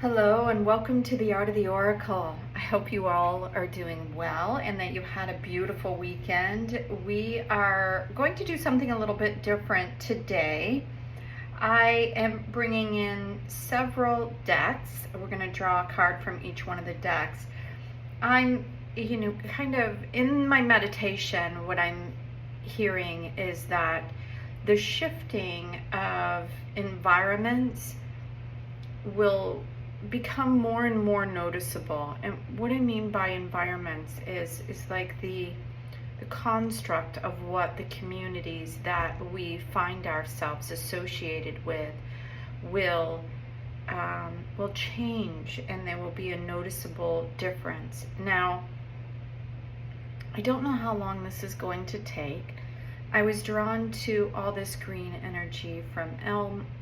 Hello and welcome to the Art of the Oracle. I hope you all are doing well and that you've had a beautiful weekend. We are going to do something a little bit different today. I am bringing in several decks. We're going to draw a card from each one of the decks. I'm, kind of in my meditation, what I'm hearing is that the shifting of environments will become more and more noticeable. And what I mean by environments is like the construct of what the communities that we find ourselves associated with will change, and there will be a noticeable difference. Now, I don't know how long this is going to take. I was drawn to all this green energy from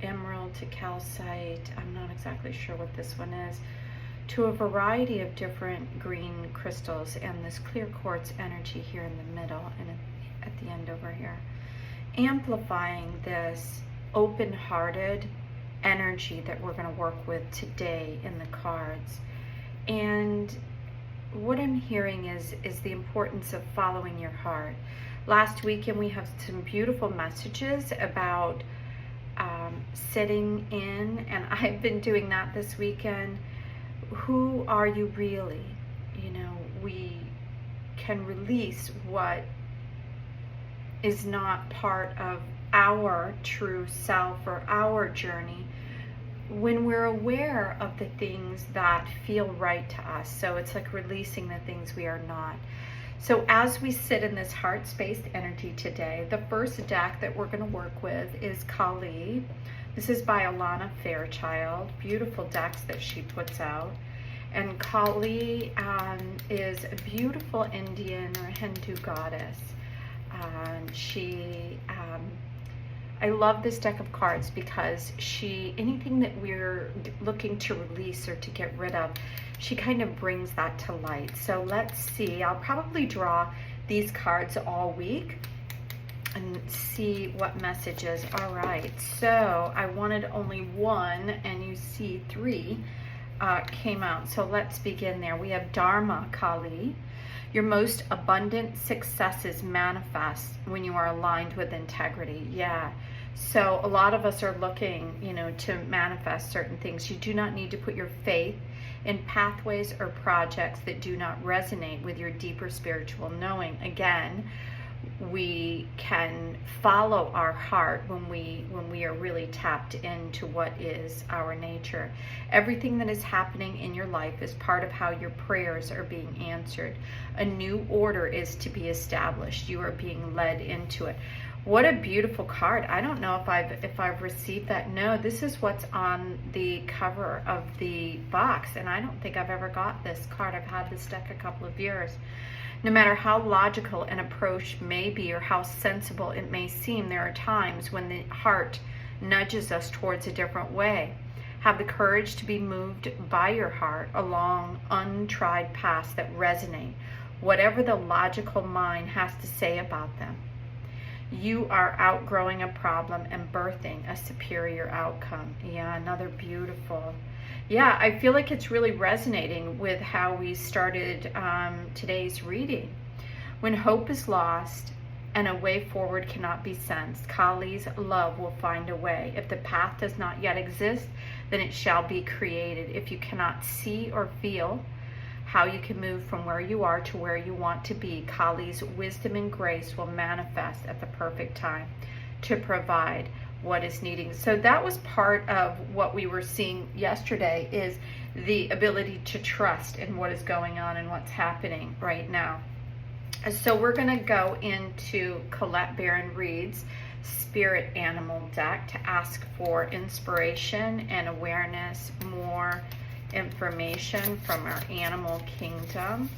emerald to calcite. I'm not exactly sure what this one is, to a variety of different green crystals, and this clear quartz energy here in the middle and at the end over here, amplifying this open-hearted energy that we're going to work with today in the cards. And what I'm hearing is the importance of following your heart. Last weekend we have some beautiful messages about sitting in, and I've been doing that this weekend. Who are you really? We can release what is not part of our true self or our journey when we're aware of the things that feel right to us. So it's like releasing the things we are not. So as we sit in this heart space energy today, the first deck that we're going to work with is Kali. This is by Alana Fairchild. Beautiful decks that she puts out. And Kali is a beautiful Indian or Hindu goddess. I love this deck of cards because anything that we're looking to release or to get rid of, she kind of brings that to light. So let's see. I'll probably draw these cards all week and see what messages. All right. So I wanted only one, and you see three came out. So let's begin there. We have Dharma Kali. Your most abundant successes manifest when you are aligned with integrity. Yeah. So a lot of us are looking, to manifest certain things. You do not need to put your faith in pathways or projects that do not resonate with your deeper spiritual knowing. Again, we can follow our heart when we are really tapped into what is our nature. Everything that is happening in your life is part of how your prayers are being answered. A new order is to be established. You are being led into it. What a beautiful card. I don't know if I've received that. No, this is what's on the cover of the box, and I don't think I've ever got this card. I've had this deck a couple of years. No matter how logical an approach may be or how sensible it may seem, there are times when the heart nudges us towards a different way. Have the courage to be moved by your heart along untried paths that resonate, whatever the logical mind has to say about them. You are outgrowing a problem and birthing a superior outcome. Yeah, another beautiful. Yeah, I feel like it's really resonating with how we started today's reading. When hope is lost and a way forward cannot be sensed, Kali's love will find a way. If the path does not yet exist, then it shall be created. If you cannot see or feel how you can move from where you are to where you want to be, Kali's wisdom and grace will manifest at the perfect time to provide what is needed. So that was part of what we were seeing yesterday, is the ability to trust in what is going on and what's happening right now. So we're going to go into Colette Baron Reed's Spirit Animal deck to ask for inspiration and awareness, more information from our animal kingdom.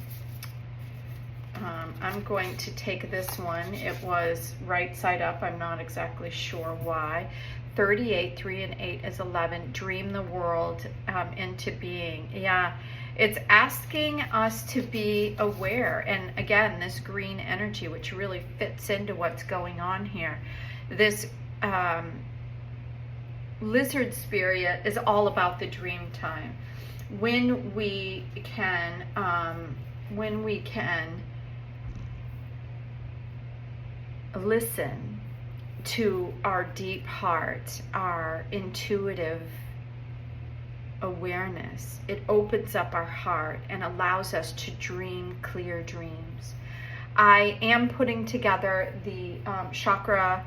I'm going to take this one. It was right side up. I'm not exactly sure why. 38, 3 and 8 is 11. Dream the world into being. Yeah, it's asking us to be aware. And again, this green energy, which really fits into what's going on here. This lizard spirit is all about the dream time. When we can listen to our deep heart, our intuitive awareness, it opens up our heart and allows us to dream clear dreams. I am putting together the chakra.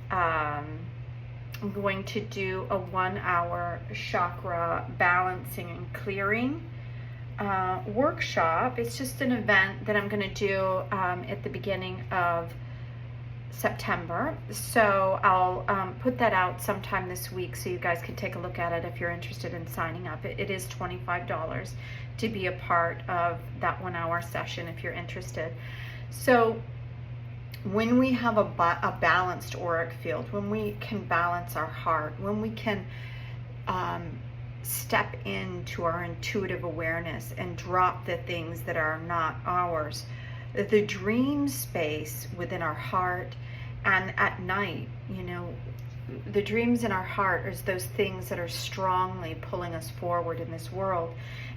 I'm going to do a 1-hour chakra balancing and clearing workshop. It's just an event that I'm going to do at the beginning of September. So I'll put that out sometime this week so you guys can take a look at it if you're interested in signing up. It is $25 to be a part of that 1-hour session if you're interested. So when we have a balanced auric field, when we can balance our heart, when we can step into our intuitive awareness and drop the things that are not ours, the dream space within our heart and at night, you know, the dreams in our heart are those things that are strongly pulling us forward in this world.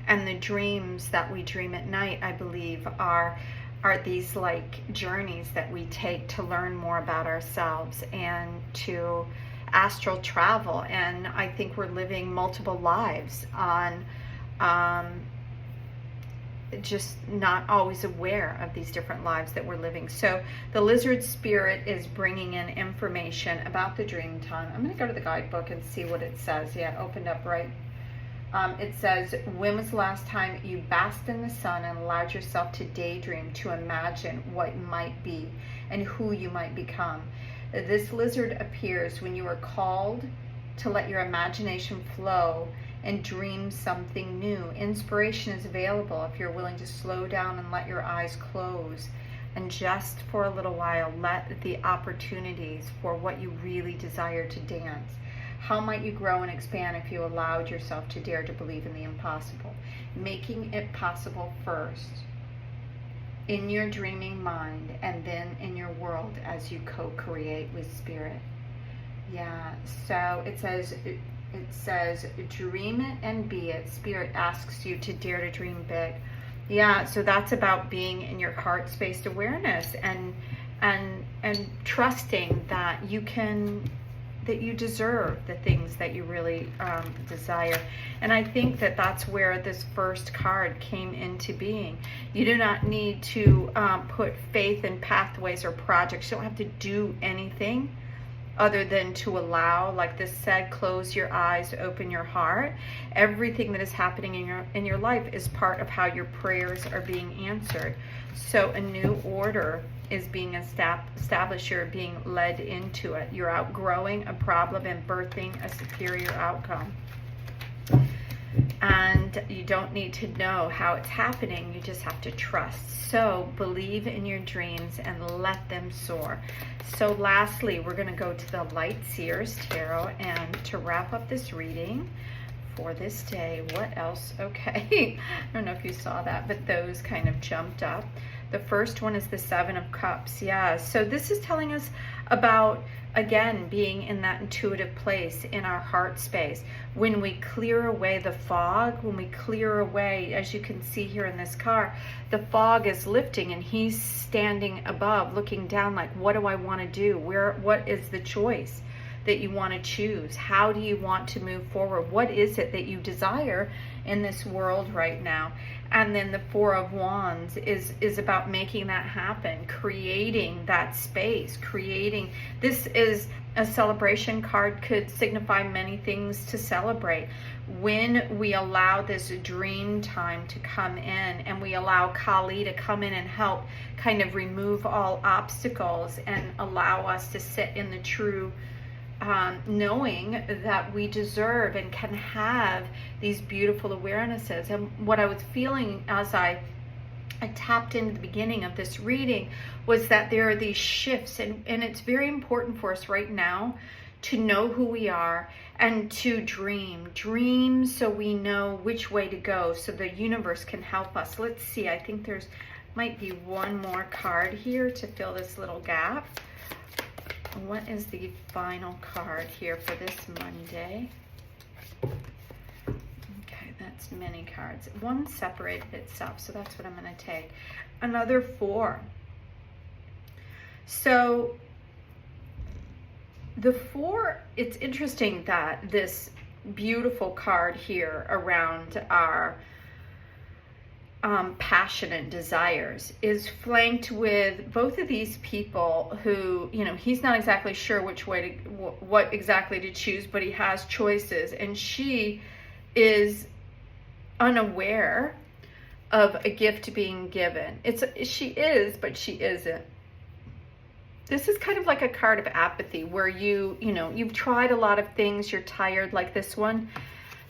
And the dreams that we dream at night, I believe, are these like journeys that we take to learn more about ourselves and to astral travel. And I think we're living multiple lives on just not always aware of these different lives that we're living. So the lizard spirit is bringing in information about the dream time. I'm going to go to the guidebook and see what it says. Yeah, it opened up right. It says, when was the last time you basked in the sun and allowed yourself to daydream, to imagine what might be and who you might become? This lizard appears when you are called to let your imagination flow and dream something new. Inspiration is available if you're willing to slow down and let your eyes close, and just for a little while let the opportunities for what you really desire to dance. How might you grow and expand if you allowed yourself to dare to believe in the impossible? Making it possible first in your dreaming mind and then in your world as you co-create with spirit. Yeah, so it says dream it and be it. Spirit asks you to dare to dream big. Yeah, so that's about being in your heart-spaced awareness and trusting that you deserve the things that you really desire. And I think that that's where this first card came into being. You do not need to put faith in pathways or projects. You don't have to do anything other than to allow, like this said, close your eyes, open your heart. Everything that is happening in your life is part of how your prayers are being answered. So a new order is being established. You're being led into it. You're outgrowing a problem and birthing a superior outcome. And you don't need to know how it's happening. You just have to trust. So believe in your dreams and let them soar. So lastly, we're going to go to the Light Seers Tarot, and to wrap up this reading for this day, what else? Okay, I don't know if you saw that, but those kind of jumped up. The first one is the Seven of Cups. Yeah, so this is telling us about, again, being in that intuitive place in our heart space. When we clear away the fog, when we clear away, as you can see here in this car, the fog is lifting and he's standing above, looking down like, what do I want to do? What is the choice that you want to choose? How do you want to move forward? What is it that you desire in this world right now? And then the Four of Wands is about making that happen, creating that space, creating. This is a celebration card, could signify many things to celebrate. When we allow this dream time to come in and we allow Kali to come in and help kind of remove all obstacles and allow us to sit in the true knowing that we deserve and can have these beautiful awarenesses. And what I was feeling as I tapped into the beginning of this reading was that there are these shifts, and it's very important for us right now to know who we are and to dream so we know which way to go, so the universe can help us. Let's see, I think there's might be one more card here to fill this little gap. what is the final card here for this Monday? Okay, that's many cards. One separated itself, so that's what I'm going to take. Another 4. So the 4, it's interesting that this beautiful card here around our passionate desires is flanked with both of these people who, you know, he's not exactly sure which way to, what exactly to choose, but he has choices, and she is unaware of a gift being given. She is, but she isn't. This is kind of like a card of apathy where you know, you've tried a lot of things, you're tired, like this one.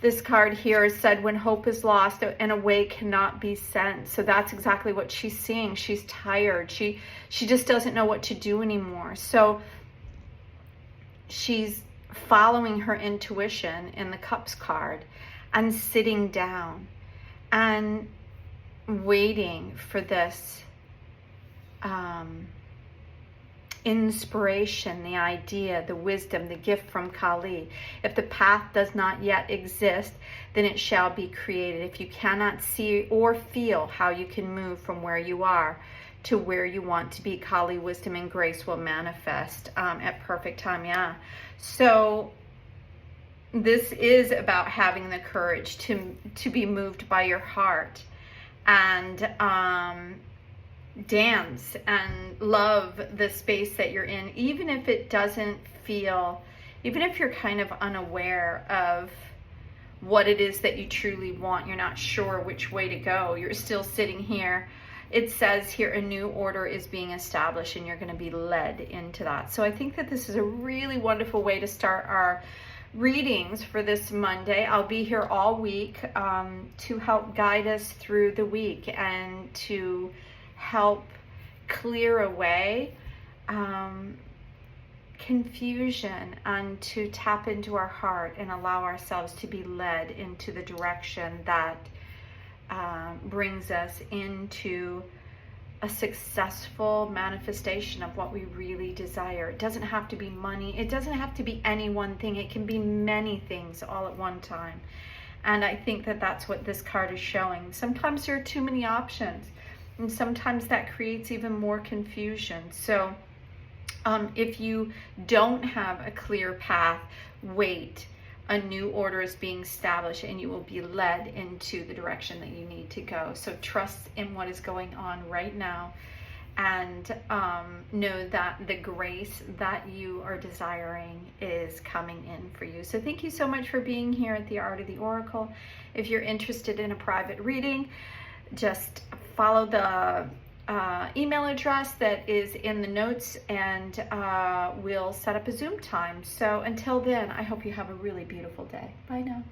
This card here said, when hope is lost and a way cannot be sent. So that's exactly what she's seeing. She's tired. She just doesn't know what to do anymore. So she's following her intuition in the Cups card and sitting down and waiting for this inspiration, the idea, the wisdom, the gift from Kali. If the path does not yet exist, then it shall be created. If you cannot see or feel how you can move from where you are to where you want to be, Kali wisdom and grace will manifest at perfect time. Yeah. So this is about having the courage to be moved by your heart and dance and love the space that you're in, even if it doesn't feel, even if you're kind of unaware of what it is that you truly want, you're not sure which way to go, you're still sitting here. It says here a new order is being established and you're going to be led into that. So I think that this is a really wonderful way to start our readings for this Monday. I'll be here all week to help guide us through the week and to help clear away confusion and to tap into our heart and allow ourselves to be led into the direction that brings us into a successful manifestation of what we really desire. It doesn't have to be money. It doesn't have to be any one thing. It can be many things all at one time. And I think that that's what this card is showing. Sometimes there are too many options, and sometimes that creates even more confusion. So if you don't have a clear path, wait. A new order is being established and you will be led into the direction that you need to go. So trust in what is going on right now and know that the grace that you are desiring is coming in for you. So thank you so much for being here at the Art of the Oracle. If you're interested in a private reading, just follow the email address that is in the notes and we'll set up a Zoom time. So until then, I hope you have a really beautiful day. Bye now.